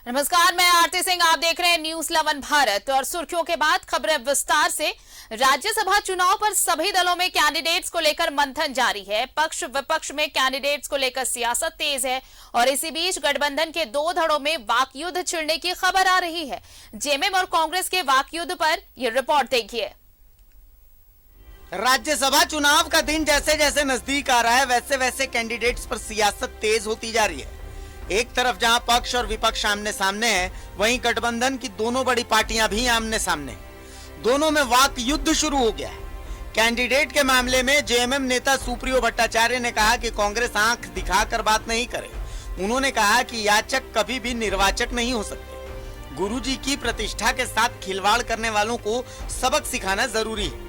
नमस्कार, मैं आरती सिंह, आप देख रहे हैं न्यूज 11 भारत। और सुर्खियों के बाद खबरें विस्तार से। राज्यसभा चुनाव पर सभी दलों में कैंडिडेट्स को लेकर मंथन जारी है। पक्ष विपक्ष में कैंडिडेट्स को लेकर सियासत तेज है और इसी बीच गठबंधन के दो धड़ों में वाकयुद्ध छिड़ने की खबर आ रही है। जेएमएम और कांग्रेस के वाकयुद्ध पर यह रिपोर्ट देखिए। राज्यसभा चुनाव का दिन जैसे जैसे नजदीक आ रहा है, वैसे वैसे कैंडिडेट्स पर सियासत तेज होती जा रही है। एक तरफ जहां पक्ष और विपक्ष आमने सामने है, वहीं गठबंधन की दोनों बड़ी पार्टियां भी आमने सामने हैं। दोनों में वाक युद्ध शुरू हो गया है। कैंडिडेट के मामले में जेएमएम नेता सुप्रियो भट्टाचार्य ने कहा कि कांग्रेस आंख दिखाकर बात नहीं करे। उन्होंने कहा कि याचक कभी भी निर्वाचक नहीं हो सकते। गुरुजी की प्रतिष्ठा के साथ खिलवाड़ करने वालों को सबक सिखाना जरूरी है।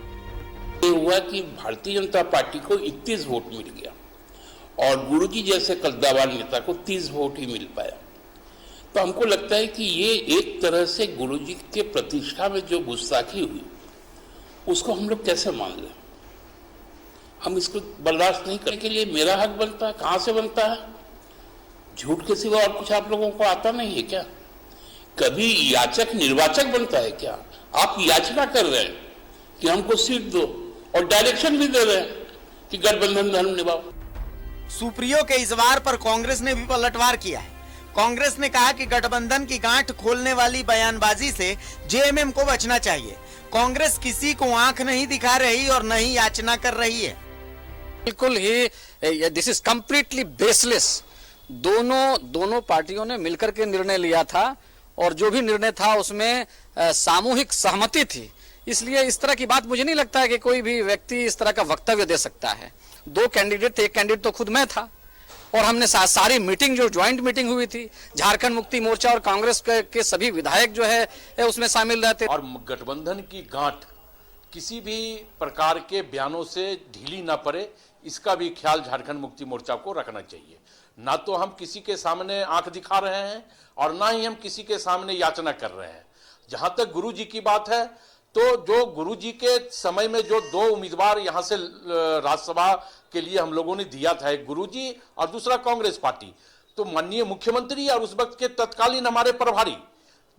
ये हुआ कि भारतीय जनता पार्टी को 31 वोट मिल गया और गुरुजी जैसे कद्दावर नेता को 30 वोट ही मिल पाया। तो हमको लगता है कि ये एक तरह से गुरुजी के प्रतिष्ठा में जो गुस्ताखी हुई उसको हम लोग कैसे मान लें। हम इसको बर्दाश्त नहीं करने के लिए मेरा हक बनता है। कहाँ से बनता है? झूठ के सिवा और कुछ आप लोगों को आता नहीं है क्या? कभी याचक निर्वाचक बनता है क्या? आप याचना कर रहे हैं कि हमको सीट दो और डायरेक्शन भी दे रहे हैं कि गठबंधन धर्म निभाओ। सुप्रियो के इस वार पर कांग्रेस ने भी पलटवार किया है। कांग्रेस ने कहा कि गठबंधन की गांठ खोलने वाली बयानबाजी से जेएमएम को बचना चाहिए। कांग्रेस किसी को आंख नहीं दिखा रही और न ही याचना कर रही है। बिल्कुल ही दिस इज कंप्लीटली बेसलेस। दोनों पार्टियों ने मिलकर के निर्णय लिया था और जो भी निर्णय था उसमें सामूहिक सहमति थी। इसलिए इस तरह की बात मुझे नहीं लगता है कि कोई भी व्यक्ति इस तरह का वक्तव्य दे सकता है। दो कैंडिडेट थे, एक कैंडिडेट तो खुद मैं था और हमने सारी मीटिंग जो ज्वाइंट मीटिंग हुई थी, झारखंड मुक्ति मोर्चा और कांग्रेस के सभी विधायक जो है उसमें शामिल रहते। और गठबंधन की गांठ किसी भी प्रकार के बयानों से ढीली ना पड़े, इसका भी ख्याल झारखंड मुक्ति मोर्चा को रखना चाहिए। ना तो हम किसी के सामने आंख दिखा रहे हैं और ना ही हम किसी के सामने याचना कर रहे हैं। जहां तक गुरुजी की बात है, तो जो गुरुजी के समय में जो दो उम्मीदवार यहां से राज्यसभा के लिए हम लोगों ने दिया था, एक गुरुजी और दूसरा कांग्रेस पार्टी, तो माननीय मुख्यमंत्री और उस वक्त के तत्कालीन हमारे प्रभारी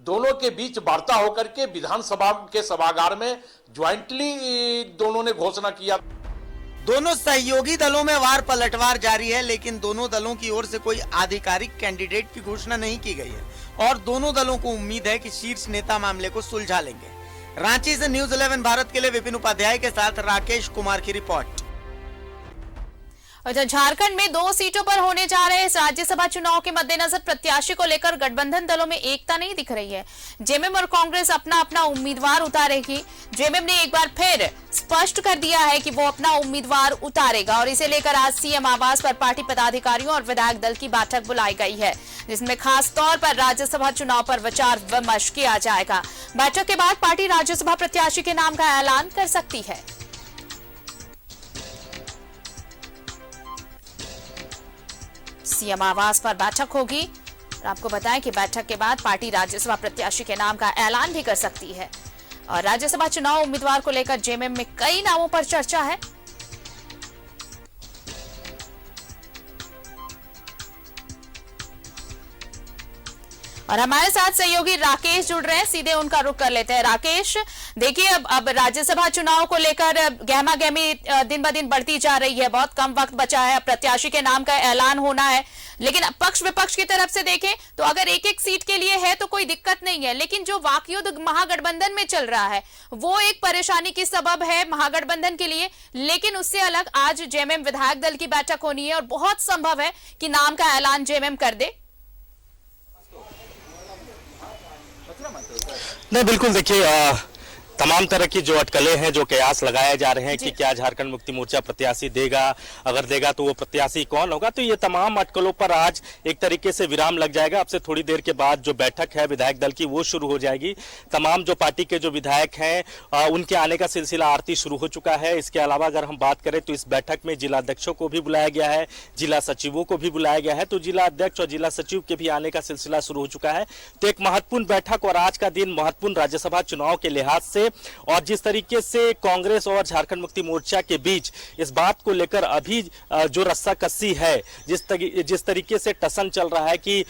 दोनों के बीच वार्ता होकर के विधानसभा के सभागार में ज्वाइंटली दोनों ने घोषणा किया। दोनों सहयोगी दलों में वार पलटवार जारी है, लेकिन दोनों दलों की ओर से कोई आधिकारिक कैंडिडेट की घोषणा नहीं की गई है और दोनों दलों को उम्मीद है कि शीर्ष नेता मामले को सुलझा लेंगे। रांची से न्यूज 11 भारत के लिए विपिन उपाध्याय के साथ राकेश कुमार की रिपोर्ट। झारखंड में 2 सीटों पर होने जा रहे इस राज्यसभा चुनाव के मद्देनजर प्रत्याशी को लेकर गठबंधन दलों में एकता नहीं दिख रही है। जेएमएम और कांग्रेस अपना अपना उम्मीदवार उतारेगी। जेएमएम ने एक बार फिर स्पष्ट कर दिया है कि वो अपना उम्मीदवार उतारेगा और इसे लेकर आज सीएम आवास पर पार्टी पदाधिकारियों और विधायक दल की बैठक बुलाई गई है, जिसमें खास तौर पर राज्यसभा चुनाव पर विचार विमर्श किया जाएगा। बैठक के बाद पार्टी राज्यसभा प्रत्याशी के नाम का ऐलान कर सकती है। सीएम आवास पर बैठक होगी और आपको बताएं कि बैठक के बाद पार्टी राज्यसभा प्रत्याशी के नाम का ऐलान भी कर सकती है। और राज्यसभा चुनाव उम्मीदवार को लेकर जेएमएम में कई नामों पर चर्चा है। और हमारे साथ सहयोगी राकेश जुड़ रहे हैं, सीधे उनका रुख कर लेते हैं। राकेश, देखिए अब राज्यसभा चुनाव को लेकर गहमा गहमी दिन ब दिन बढ़ती जा रही है। बहुत कम वक्त बचा है, प्रत्याशी के नाम का ऐलान होना है, लेकिन पक्ष विपक्ष की तरफ से देखें तो अगर एक एक सीट के लिए है तो कोई दिक्कत नहीं है, लेकिन जो वाकयुद्ध महागठबंधन में चल रहा है वो एक परेशानी की सबब है महागठबंधन के लिए। लेकिन उससे अलग आज जेएमएम विधायक दल की बैठक होनी है और बहुत संभव है कि नाम का ऐलान जेएमएम कर दे। नहीं, बिल्कुल देखिए, तमाम तरह की जो अटकलें हैं, जो कयास लगाए जा रहे हैं कि क्या झारखंड मुक्ति मोर्चा प्रत्याशी देगा, अगर देगा तो वो प्रत्याशी कौन होगा, तो ये तमाम अटकलों पर आज एक तरीके से विराम लग जाएगा। अब से थोड़ी देर के बाद जो बैठक है विधायक दल की वो शुरू हो जाएगी। तमाम जो पार्टी के जो विधायक हैं उनके आने का सिलसिला आरती शुरू हो चुका है। इसके अलावा अगर हम बात करें तो इस बैठक में जिला अध्यक्षों को भी बुलाया गया है, जिला सचिवों को भी बुलाया गया है, तो जिला अध्यक्ष और जिला सचिव के भी आने का सिलसिला शुरू हो चुका है। तो एक महत्वपूर्ण बैठक और आज का दिन महत्वपूर्ण राज्यसभा चुनाव के लिहाज से, और जिस तरीके से कांग्रेस और झारखंड मुक्ति मोर्चा के बीच इस बात को लेकर अभी जो रस्साकसी है, जिस तरीके से टसन चल रहा है कि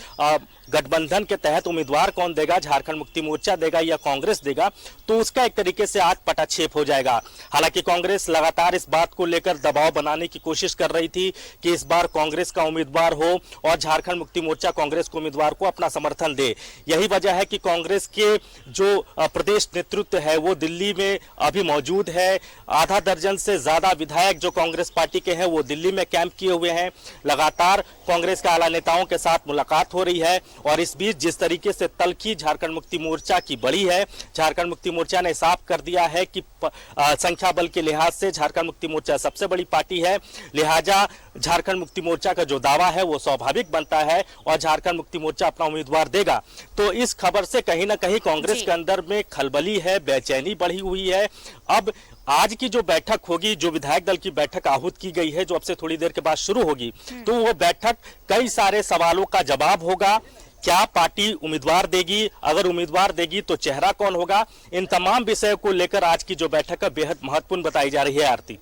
गठबंधन के तहत उम्मीदवार कौन देगा, झारखंड मुक्ति मोर्चा देगा या कांग्रेस देगा, तो उसका एक तरीके से आज पटाक्षेप हो जाएगा। हालांकि कांग्रेस लगातार इस बात को लेकर दबाव बनाने की कोशिश कर रही थी कि इस बार कांग्रेस का उम्मीदवार हो और झारखंड मुक्ति मोर्चा कांग्रेस के उम्मीदवार को अपना समर्थन दे। यही वजह है कि कांग्रेस के जो प्रदेश नेतृत्व है वो दिल्ली में अभी मौजूद है। आधा दर्जन से ज्यादा विधायक जो कांग्रेस पार्टी के हैं वो दिल्ली में कैंप किए हुए हैं। लगातार कांग्रेस के आला नेताओं के साथ मुलाकात हो रही है और इस बीच जिस तरीके से तलखी झारखंड मुक्ति मोर्चा की बड़ी है, झारखंड मुक्ति मोर्चा ने साफ कर दिया है कि संख्या बल के लिहाज से झारखंड मुक्ति मोर्चा सबसे बड़ी पार्टी है, लिहाजा झारखंड मुक्ति मोर्चा का जो दावा है वो स्वाभाविक बनता है और झारखंड मुक्ति मोर्चा अपना उम्मीदवार देगा। तो इस खबर से कहीं ना कहीं कांग्रेस के अंदर में खलबली है, बेचैनी बढ़ी हुई है। अब आज की जो बैठक होगी, जो विधायक दल की बैठक आहूत की गई है, जो अब से थोड़ी देर के बाद शुरू होगी, तो वो बैठक कई सारे सवालों का जवाब होगा। क्या पार्टी उम्मीदवार देगी, अगर उम्मीदवार देगी तो चेहरा कौन होगा, इन तमाम विषयों को लेकर आज की जो बैठक है बेहद महत्वपूर्ण बताई जा रही है। आरती,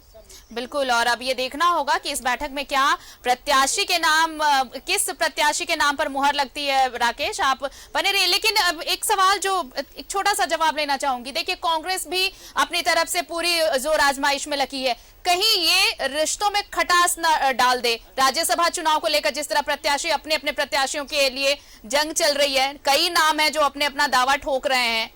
बिल्कुल, और अब ये देखना होगा कि इस बैठक में क्या प्रत्याशी के नाम, किस प्रत्याशी के नाम पर मुहर लगती है। राकेश, आप बने रहिए, लेकिन अब एक सवाल जो एक छोटा सा जवाब लेना चाहूंगी। देखिए, कांग्रेस भी अपनी तरफ से पूरी जोर आजमाइश में लगी है, कहीं ये रिश्तों में खटास न डाल दे। राज्यसभा चुनाव को लेकर जिस तरह प्रत्याशी अपने अपने प्रत्याशियों के लिए जंग चल रही है, कई नाम है जो अपने अपना दावा ठोक रहे हैं।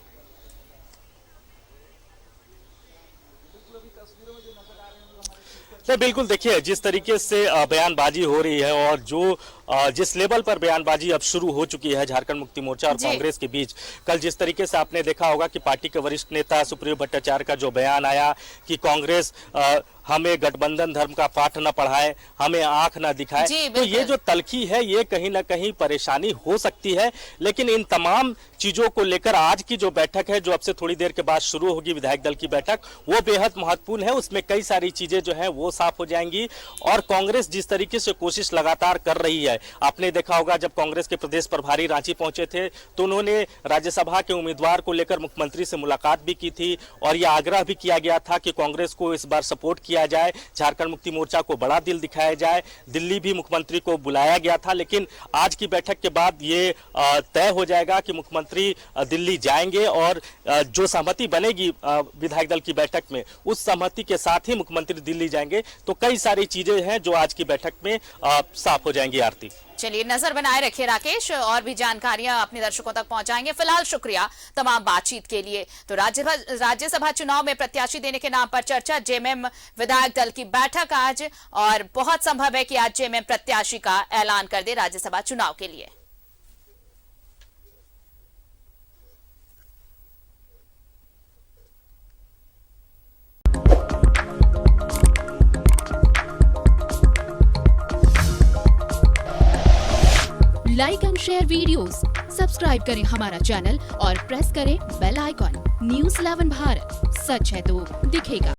तो बिल्कुल देखिए, जिस तरीके से बयानबाजी हो रही है और जो जिस लेवल पर बयानबाजी अब शुरू हो चुकी है झारखंड मुक्ति मोर्चा और कांग्रेस के बीच, कल जिस तरीके से आपने देखा होगा कि पार्टी के वरिष्ठ नेता सुप्रियो भट्टाचार्य का जो बयान आया कि कांग्रेस हमें गठबंधन धर्म का पाठ न पढ़ाए, हमें आंख न दिखाए, तो ये जो तलखी है ये कहीं ना कहीं परेशानी हो सकती है। लेकिन इन तमाम चीजों को लेकर आज की जो बैठक है, जो अब से थोड़ी देर के बाद शुरू होगी विधायक दल की बैठक, वो बेहद महत्वपूर्ण है। उसमें कई सारी चीजें जो है वो साफ हो जाएंगी और कांग्रेस जिस तरीके से कोशिश लगातार कर रही है, आपने देखा होगा जब कांग्रेस के प्रदेश प्रभारी रांची पहुंचे थे तो उन्होंने राज्यसभा के उम्मीदवार को लेकर मुख्यमंत्री से मुलाकात भी की थी और यह आग्रह भी किया गया था कि कांग्रेस को इस बार सपोर्ट किया जाए, झारखंड मुक्ति मोर्चा को बड़ा दिल दिखाया जाए। दिल्ली भी मुख्यमंत्री को बुलाया गया था, लेकिन आज की बैठक के बाद ये तय हो जाएगा कि मुख्यमंत्री दिल्ली जाएंगे और जो सहमति बनेगी विधायक दल की बैठक में, उस सहमति के साथ ही मुख्यमंत्री दिल्ली जाएंगे। तो कई सारी चीजें हैं जो आज की बैठक में साफ हो जाएंगी। आरती, चलिए नजर बनाए रखिए राकेश, और भी जानकारियां अपने दर्शकों तक पहुंचाएंगे। फिलहाल शुक्रिया तमाम बातचीत के लिए। तो राज्यसभा चुनाव में प्रत्याशी देने के नाम पर चर्चा, जेएमएम विधायक दल की बैठक आज, और बहुत संभव है कि आज जेएमएम प्रत्याशी का ऐलान कर दे राज्यसभा चुनाव के लिए। Like and share videos, subscribe करें हमारा चैनल और प्रेस करें बेल आइकॉन। न्यूज़ 11 भारत, सच है तो दिखेगा।